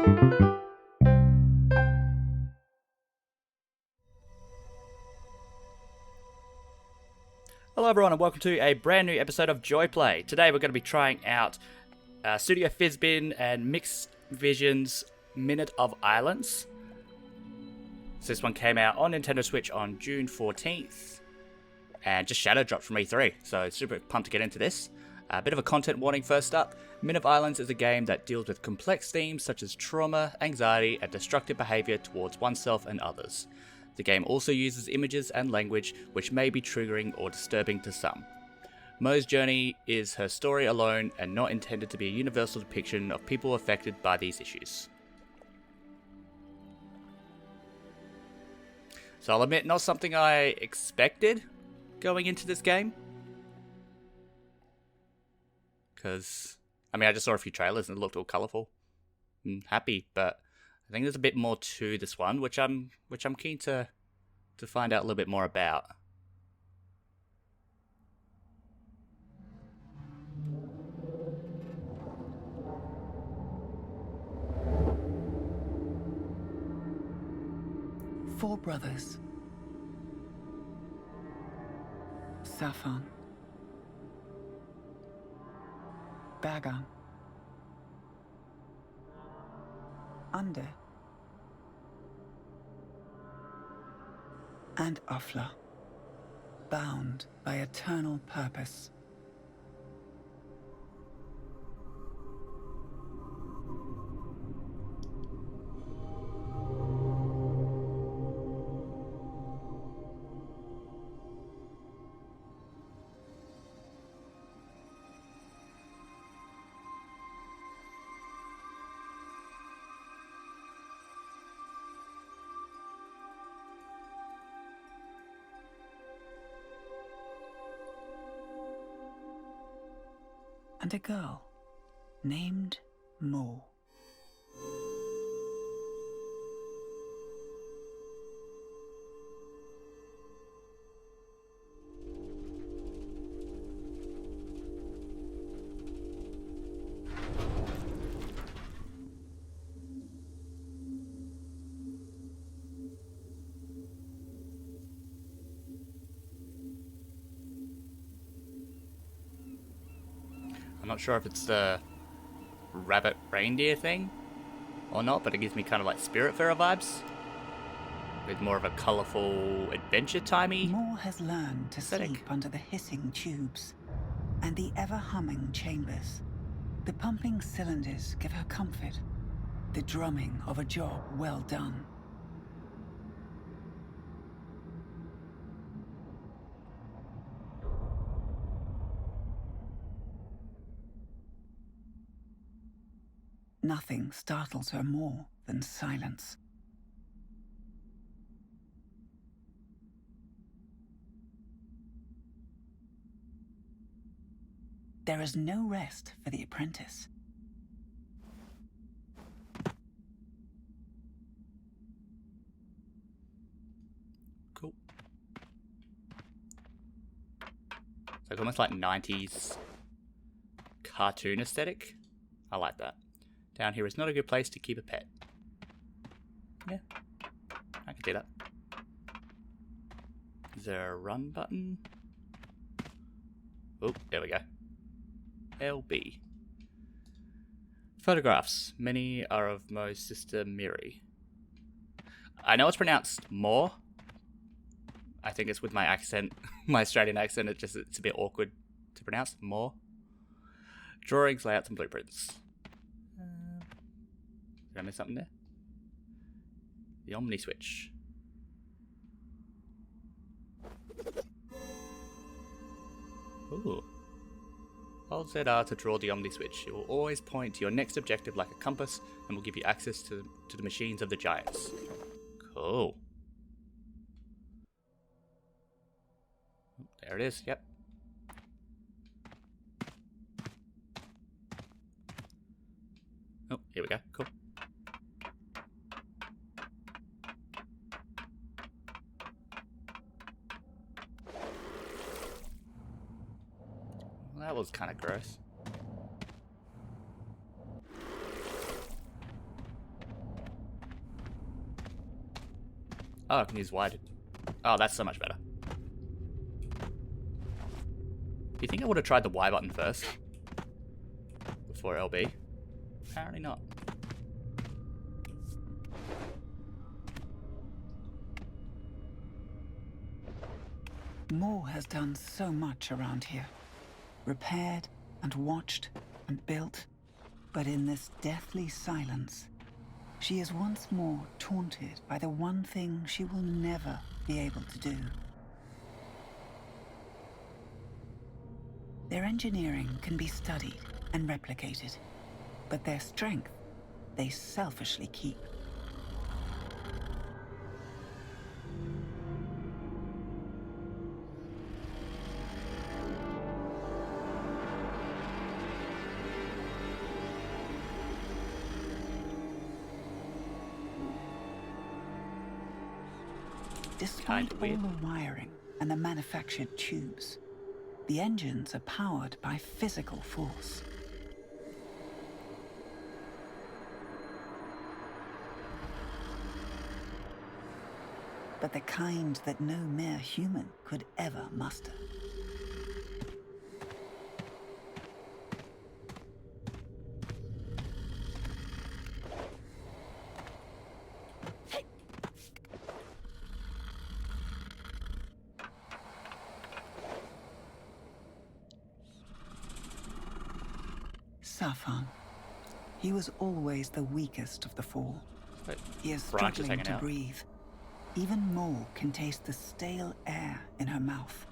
Hello everyone and welcome to a brand new episode of JoyPlay. Today we're going to be trying out Studio Fizbin and Mixtvision's Minute of Islands. So this one came out on Nintendo Switch on June 14th and just shadow dropped from E3, so super pumped to get into this. A bit of a content warning first up. Minute of Islands is a game that deals with complex themes such as trauma, anxiety, and destructive behavior towards oneself and others. The game also uses images and language which may be triggering or disturbing to some. Mo's journey is her story alone and not intended to be a universal depiction of people affected by these issues. So I'll admit, not something I expected going into this game. Because, I just saw a few trailers and it looked all colourful and happy, but I think there's a bit more to this one, which I'm keen to find out a little bit more about. Four brothers. Safan. Bagan. Under. And Afla, bound by eternal purpose. And a girl named Mo. I'm not sure if it's the rabbit reindeer thing or not, but it gives me kind of like Spiritfarer vibes with more of a colourful adventure-timey Mo has learned to aesthetic. sleep under the hissing tubes and the ever-humming chambers. The pumping cylinders give her comfort, the drumming of a job well done. Nothing startles her more than silence. There is no rest for the apprentice. Cool. So it's almost like 90s cartoon aesthetic. I like that. Down here is not a good place to keep a pet. Yeah, I can do that. Is there a run button? Oh, there we go. LB. Photographs. Many are of Mo's sister Miri. I know it's pronounced more. I think it's with my accent, my Australian accent, it's a bit awkward to pronounce. More. Drawings, layouts, and blueprints. Did I miss something there? The Omni switch. Ooh. Hold ZR to draw the Omni switch. It will always point to your next objective like a compass and will give you access to the machines of the giants. Cool. There it is, yep. Oh, here we go, cool. Well, that was kind of gross. Oh, I can use wide. Oh, that's so much better. Do you think I would have tried the Y button first? Before LB? Apparently not. Moore has done so much around here. Repaired and watched and built. But in this deathly silence, she is once more taunted by the one thing she will never be able to do. Their engineering can be studied and replicated, but their strength they selfishly keep. Despite all the wiring and the manufactured tubes, the engines are powered by physical force. But the kind that no mere human could ever muster. Safan. He was always the weakest of the four. He is struggling to breathe. Even Moore can taste the stale air in her mouth.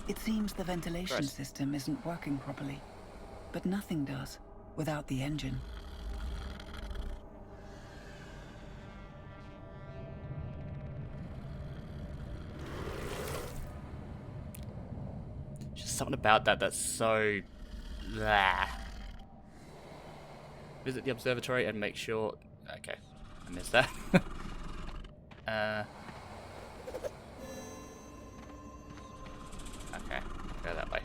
It seems the ventilation system isn't working properly, but nothing does without the engine. Just something about that that's so... Blah. Visit the observatory and make sure... Okay, I missed that. Okay, go that way.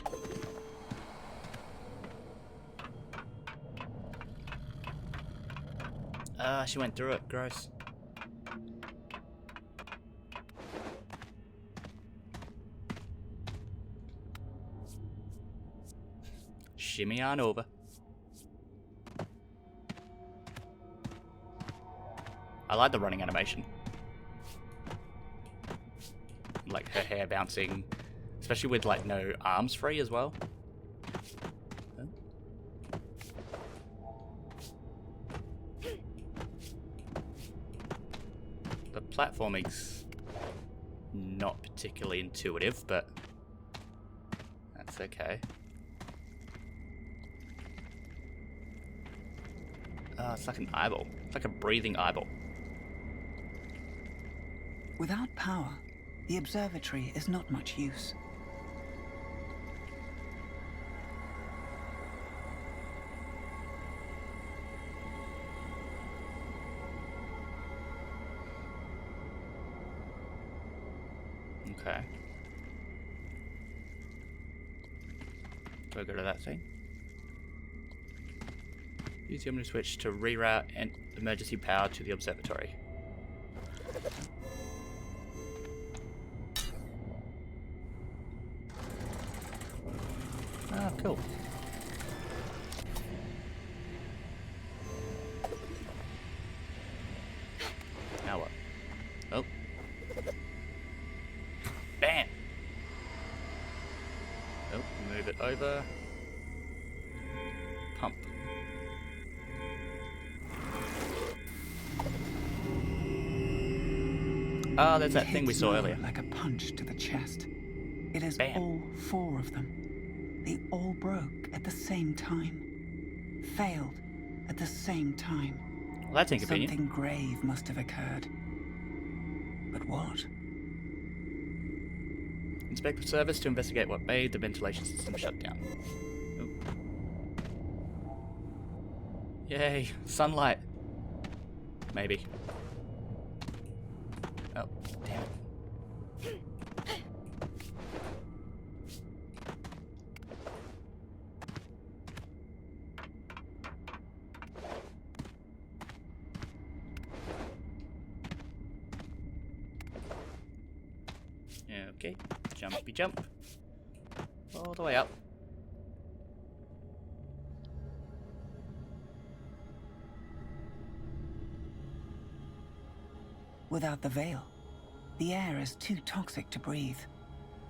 She went through it. Gross. Shimmy on over. I like the running animation. Like her hair bouncing, especially with like no arms free as well. The platforming's not particularly intuitive, but that's okay. Oh, it's like an eyeball. It's like a breathing eyeball. Without power, the observatory is not much use. Okay. Do I go to that thing? Use the omni switch to reroute and emergency power to the observatory. Ah, cool. Now what? Oh. Bam! Oh, move it over. Pump. Ah, there's that thing we saw earlier. Like a punch to the chest. It is Bam. all four of them. They all broke at the same time. Failed at the same time. Well, that's inconvenient. Something grave must have occurred. But what? Inspect the service to investigate what made the ventilation system shut down. Oh. Yay, sunlight. Maybe. Oh, damn it. Okay, jumpy jump. All the way up. Without the veil, the air is too toxic to breathe.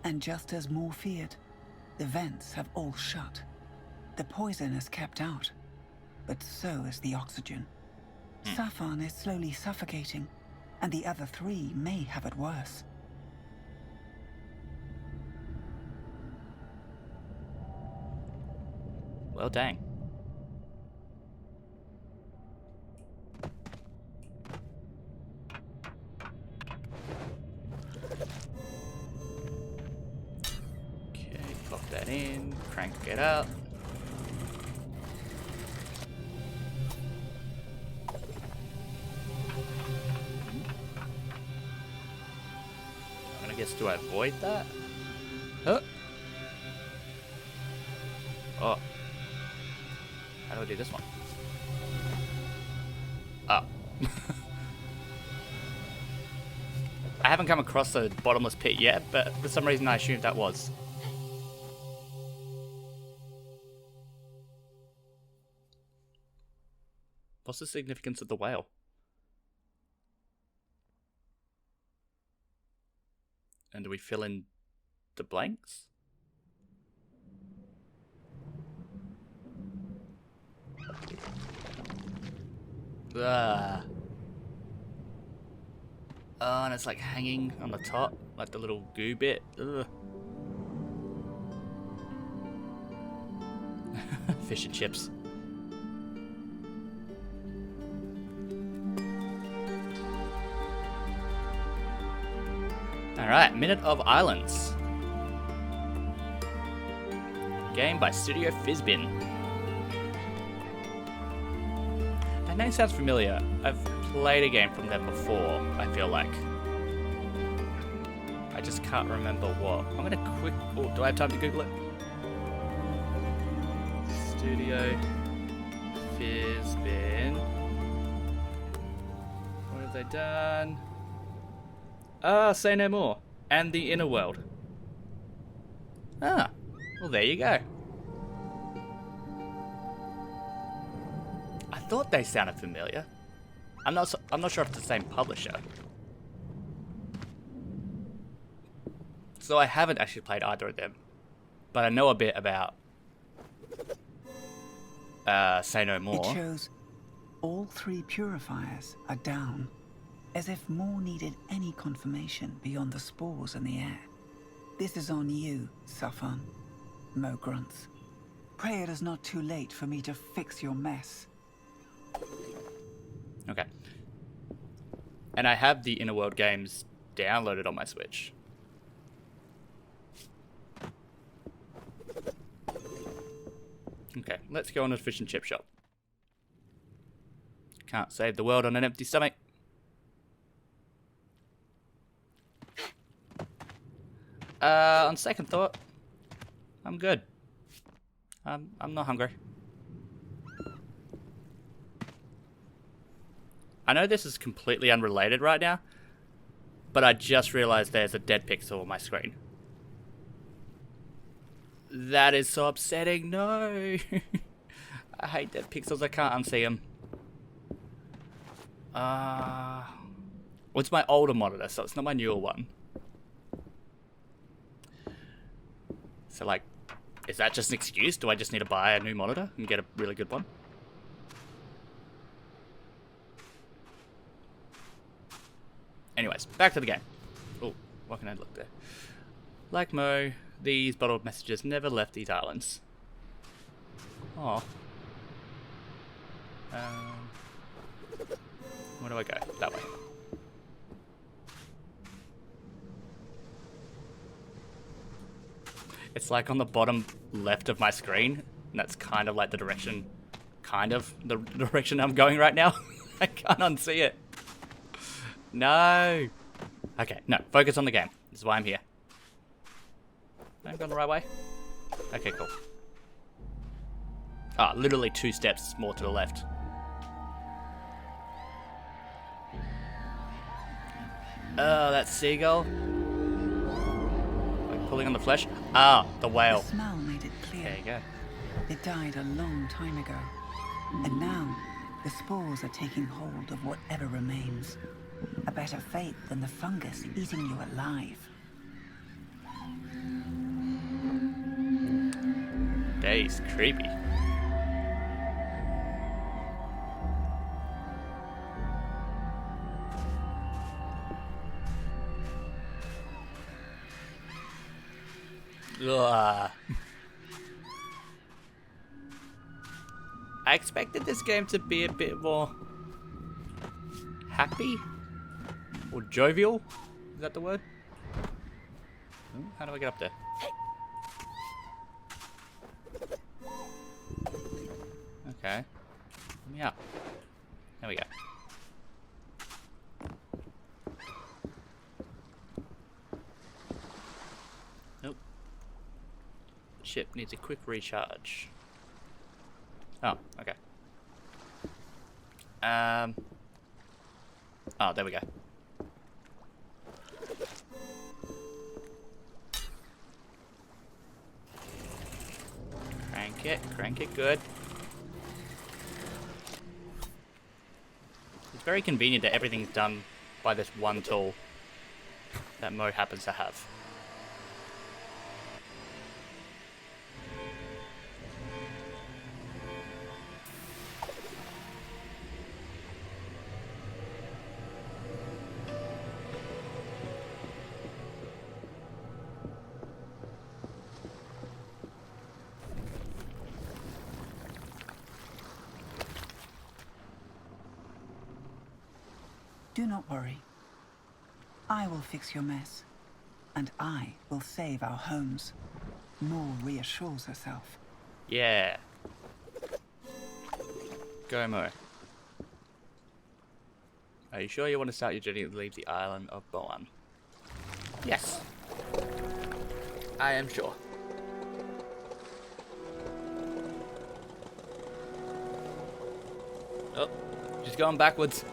And just as Moore feared, the vents have all shut. The poison is kept out, but so is the oxygen. Safan is slowly suffocating, and the other three may have it worse. Well, dang. Okay, pop that in, crank it up. I guess, do I avoid that? Huh? Oh. How do I do this one? Oh. I haven't come across a bottomless pit yet, but for some reason I assumed that was. What's the significance of the whale? And do we fill in the blanks? Ah. Oh, and it's like hanging on the top, like the little goo bit. Ugh. Fish and chips. Alright, Minute of Islands. Game by Studio Fizbin. That name sounds familiar. I've played a game from them before, I feel like. I just can't remember what. I'm gonna quick... Oh, do I have time to Google it? Studio Fizbin. What have they done? Ah, Say No More. And The Inner World. Ah, well there you go. I thought they sounded familiar. I'm not sure if it's the same publisher. So I haven't actually played either of them. But I know a bit about Say No More. It shows all three purifiers are down. As if Moore needed any confirmation beyond the spores in the air. This is on you, Safan. Mo grunts. Pray it is not too late for me to fix your mess. Okay. And I have the Inner World games downloaded on my Switch. Okay, let's go on to the fish and chip shop. Can't save the world on an empty stomach. On second thought, I'm good. I'm not hungry. I know this is completely unrelated right now, but I just realized there's a dead pixel on my screen. That is so upsetting. No. I hate dead pixels. I can't unsee them. It's my older monitor, so it's not my newer one. So, like, is that just an excuse? Do I just need to buy a new monitor and get a really good one? Anyways, back to the game. Oh, why can I look there? Like Mo, these bottled messages never left these islands. Oh. Where do I go? That way. It's like on the bottom left of my screen, and that's kind of like the direction I'm going right now. I can't unsee it. No. Okay, no, focus on the game. This is why I'm here. Am I going the right way? Okay, cool. Ah, literally 2 steps more to the left. Oh, that seagull. Pulling on the flesh? Ah, the whale. The smell made it clear. There you go. It died a long time ago. And now, the spores are taking hold of whatever remains. A better fate than the fungus eating you alive. That is creepy. Ugh. I expected this game to be a bit more happy or jovial. Is that the word? Ooh, how do I get up there? Okay. Let me up. There we go. Nope. The ship needs a quick recharge. Oh, okay. Oh, there we go. Crank it good. It's very convenient that everything's done by this one tool that Mo happens to have. Do not worry. I will fix your mess, and I will save our homes. Moore reassures herself. Yeah. Go, Mo. Are you sure you want to start your journey to leave the island of Boan? Yes. I am sure. Oh, she's going backwards.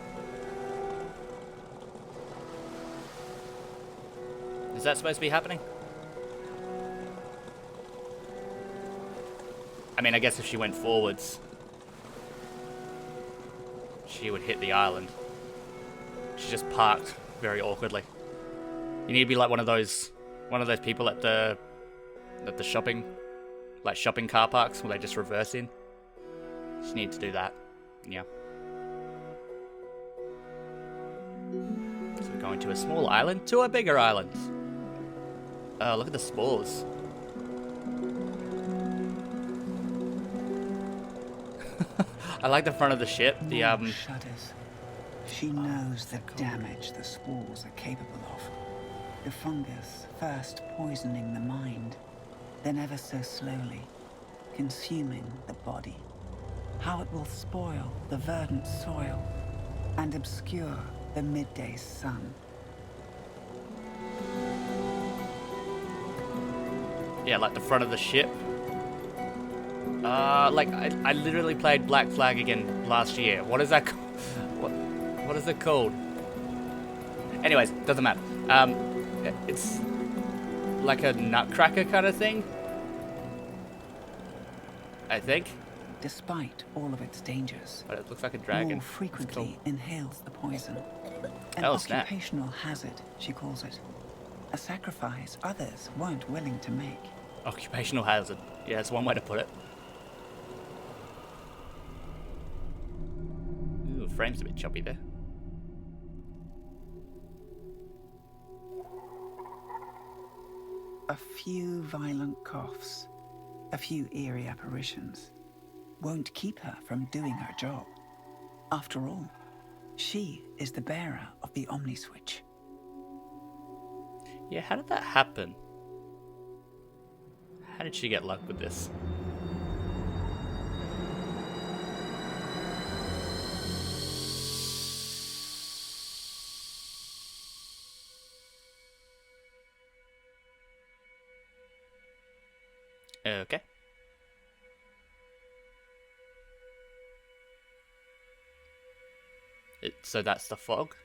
Is that supposed to be happening? I mean, I guess if she went forwards, she would hit the island. She just parked very awkwardly. You need to be like one of those people at the shopping car parks where they just reverse in. You need to do that. Yeah. So we're going to a small island to a bigger island. Oh, look at the spores. I like the front of the ship. The shudders. She knows the damage the spores are capable of. The fungus first poisoning the mind, then ever so slowly consuming the body. How it will spoil the verdant soil and obscure the midday sun. Yeah, like the front of the ship. Like I literally played Black Flag again last year. What is that? What is it called? Anyways, doesn't matter. It's like a nutcracker kind of thing, I think. Despite all of its dangers, But it looks like a dragon. Moore frequently inhales the poison. An Oh, snap. occupational hazard, she calls it. A sacrifice others weren't willing to make. Occupational hazard. Yeah, that's one way to put it. Ooh, frame's a bit choppy there. A few violent coughs, a few eerie apparitions, won't keep her from doing her job. After all, she is the bearer of the Omni Switch. Yeah, how did that happen? How did she get luck with this? Okay. So that's the fog.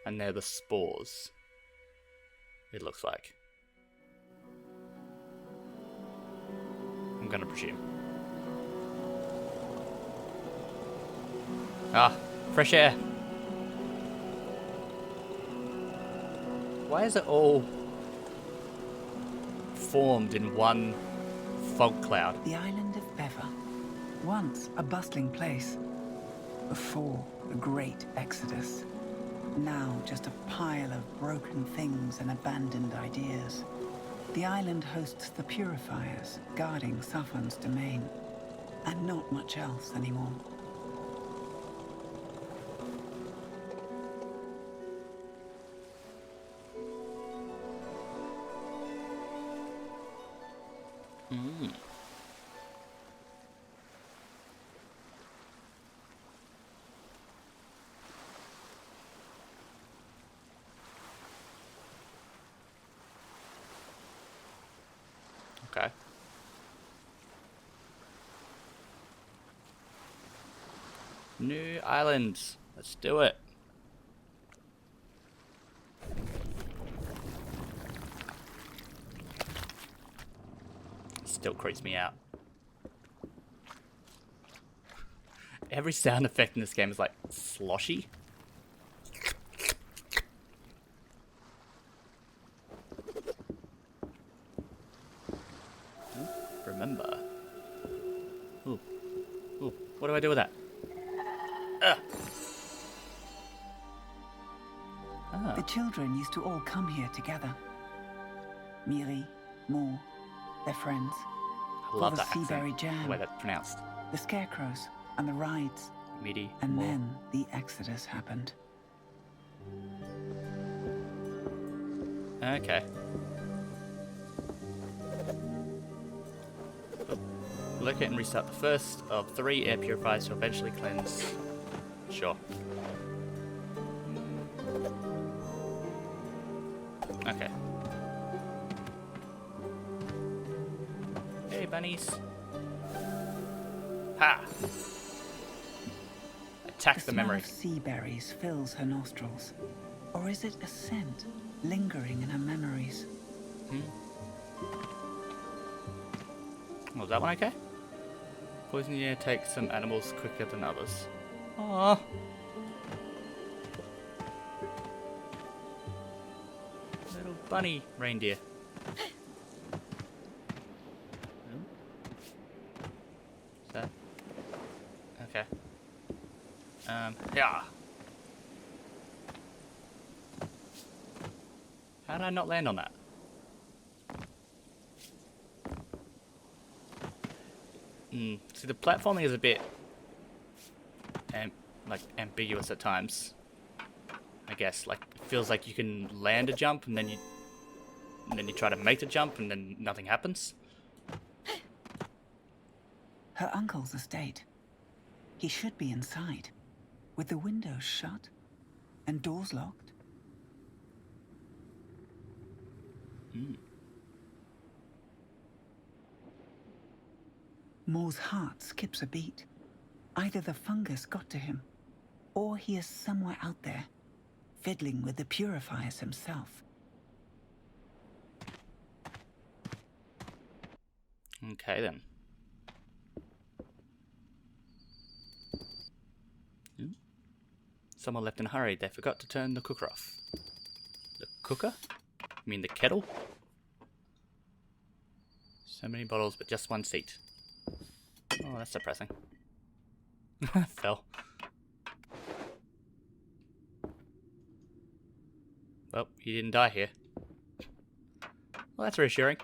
And they're the spores. It looks like. I'm gonna presume. Ah, fresh air. Why is it all formed in one fog cloud? The island of Bever, once a bustling place, before the Great Exodus, now just a pile of broken things and abandoned ideas. The island hosts the Purifiers, guarding Safan's domain, and not much else anymore. Okay. New islands. Let's do it. Still creeps me out. Every sound effect in this game is like sloshy. Remember. Ooh. Ooh. What do I do with that? Ah. The children used to all come here together. Miri, Moore, their friends. I love that for the Seaberry accent, Jam, the way that's pronounced. the scarecrows, and the rides. Miri, And Moore. then the Exodus happened. Okay. Locate and restart the first of 3 air purifiers to eventually cleanse. Sure. Okay. Hey, bunnies. Ha! Attack the memory. The smell of sea berries fills her nostrils. Or is it a scent lingering in her memories? Was that one okay? Poison in the air takes some animals quicker than others. Aww. Little bunny reindeer. Is that? Okay. Yeah. How did I not land on that? See, the platforming is a bit ambiguous at times. I guess like it feels like you can land a jump and then you try to make the jump and then nothing happens. Her uncle's estate. He should be inside, with the windows shut and doors locked. Moore's heart skips a beat. Either the fungus got to him, or he is somewhere out there, fiddling with the purifiers himself. Okay then. Someone left in a hurry. They forgot to turn the cooker off. The cooker? You mean the kettle? So many bottles, but just one seat. Oh, that's depressing. Fell. Well, he didn't die here. Well, that's reassuring.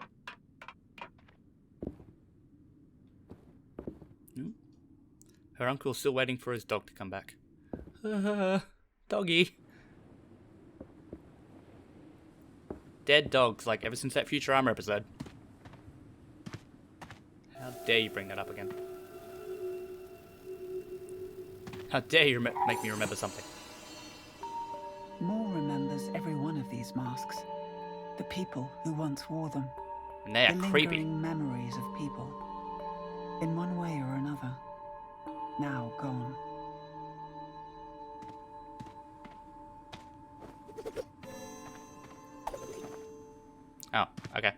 Her uncle's still waiting for his dog to come back. Doggy. Dead dogs, like ever since that Futurama episode. How dare you bring that up again? How dare you make me remember something? Moore remembers every one of these masks. The people who once wore them. And they are the creepy. lingering memories of people. In one way or another. Now gone. Oh, okay.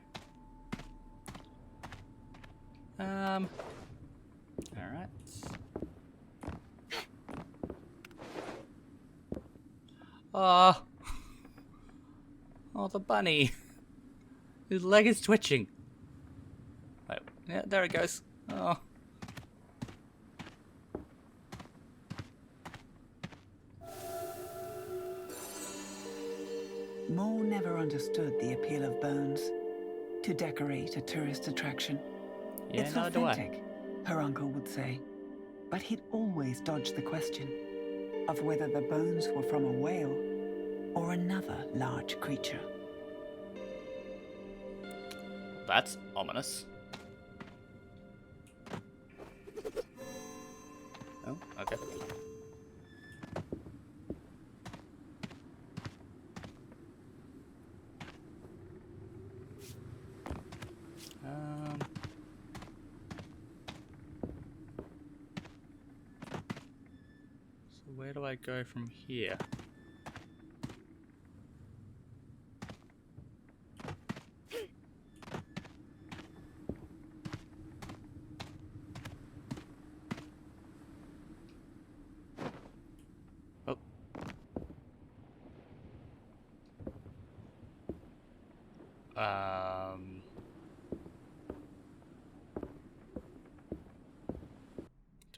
Oh. Oh, the bunny. His leg is twitching. Wait, yeah, there it goes. Oh. Mo never understood the appeal of bones to decorate a tourist attraction. Yeah, it's authentic, her uncle would say. But he'd always dodged the question of whether the bones were from a whale or another large creature. That's ominous. Oh, okay. So where do I go from here?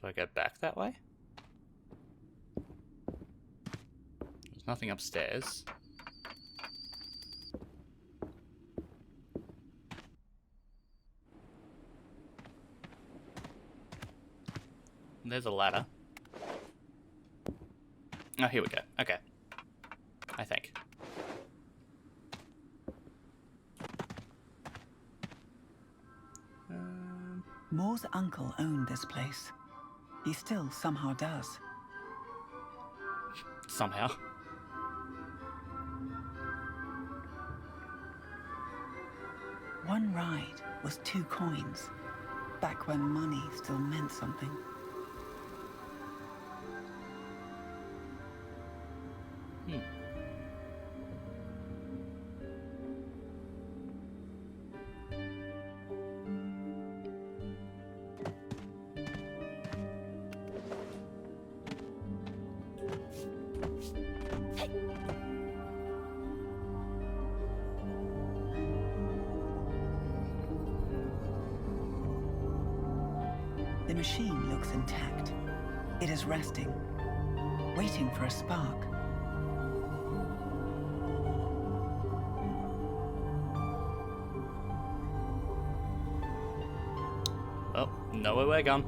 Do I go back that way? There's nothing upstairs. And there's a ladder. Oh, here we go. Okay. I think. Mo's uncle owned this place. He still somehow does. Somehow. One ride was 2 coins, back when money still meant something. The machine looks intact. It is resting, waiting for a spark. Oh, nowhere we're gone.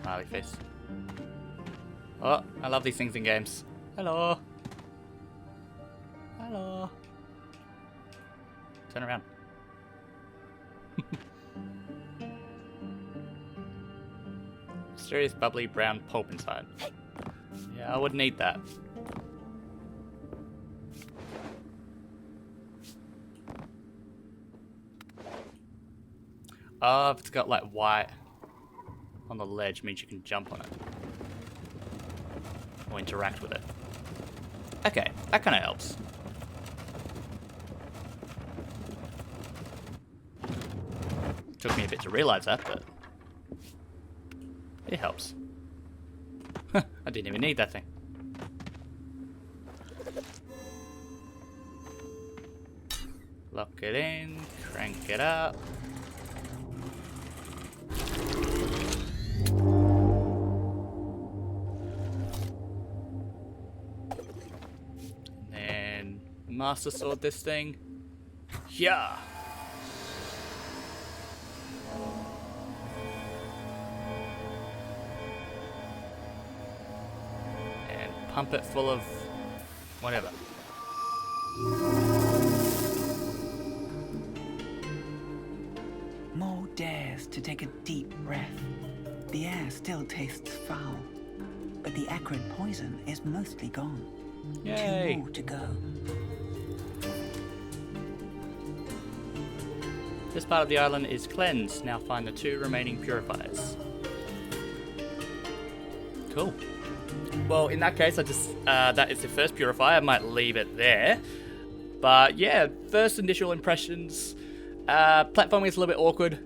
Smiley face. Oh, I love these things in games. Hello. Hello. Turn around. Mysterious bubbly brown pulp inside. Yeah, I would need that. Oh, if it's got like white on the ledge, means you can jump on it. Or interact with it. Okay, that kind of helps. Took me a bit to realize that, but it helps. I didn't even need that thing. Lock it in, crank it up. And master sword this thing. Yeah. Pump it full of whatever. Mo dares to take a deep breath. The air still tastes foul, but the acrid poison is mostly gone. Yay. 2 more to go. This part of the island is cleansed. Now find the 2 remaining purifiers. Cool. Well, in that case, that is the first purifier. I might leave it there. But yeah, first initial impressions. Platforming is a little bit awkward,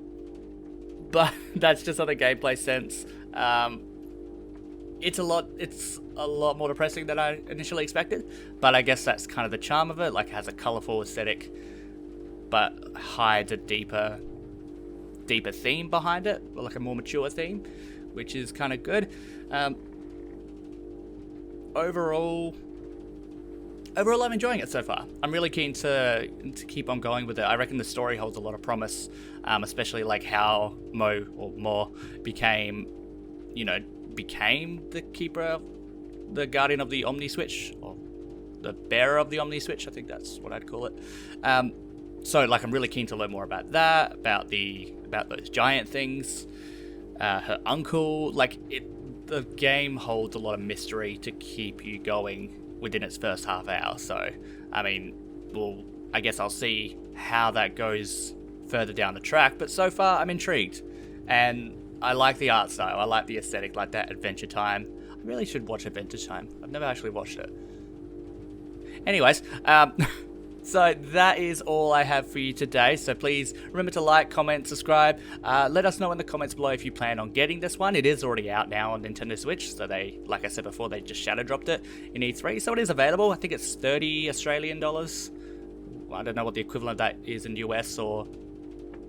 but that's just on a gameplay sense. It's a lot more depressing than I initially expected, but I guess that's kind of the charm of it. Like, it has a colourful aesthetic, but hides a deeper theme behind it, or like a more mature theme, which is kind of good. Overall, I'm enjoying it so far. I'm really keen to keep on going with it. I reckon the story holds a lot of promise, especially like how Mo became the keeper, the guardian of the Omni Switch, or the bearer of the Omni Switch. I think that's what I'd call it. So like, I'm really keen to learn more about that, about those giant things, her uncle. The game holds a lot of mystery to keep you going within its first half hour. So, I mean, I guess I'll see how that goes further down the track. But so far, I'm intrigued, and I like the art style. I like the aesthetic, like that Adventure Time. I really should watch Adventure Time. I've never actually watched it. Anyways, so that is all I have for you today. So please remember to like, comment, subscribe. Let us know in the comments below if you plan on getting this one. It is already out now on Nintendo Switch. So they, like I said before, they just shadow dropped it in E3. So it is available. I think it's $30 Australian. I don't know what the equivalent of that is in US or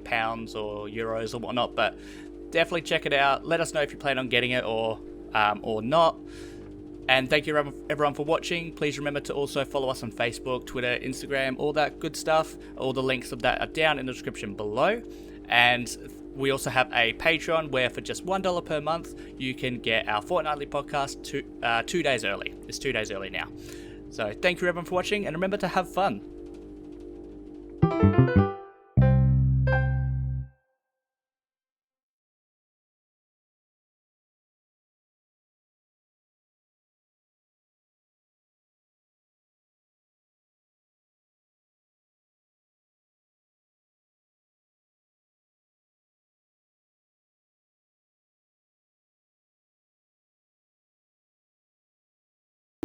pounds or euros or whatnot, but definitely check it out. Let us know if you plan on getting it or not. And thank you everyone for watching. Please remember to also follow us on Facebook, Twitter, Instagram, all that good stuff. All the links of that are down in the description below. And we also have a Patreon where for just $1 per month, you can get our fortnightly podcast 2 days early. It's 2 days early now. So thank you everyone for watching, and remember to have fun.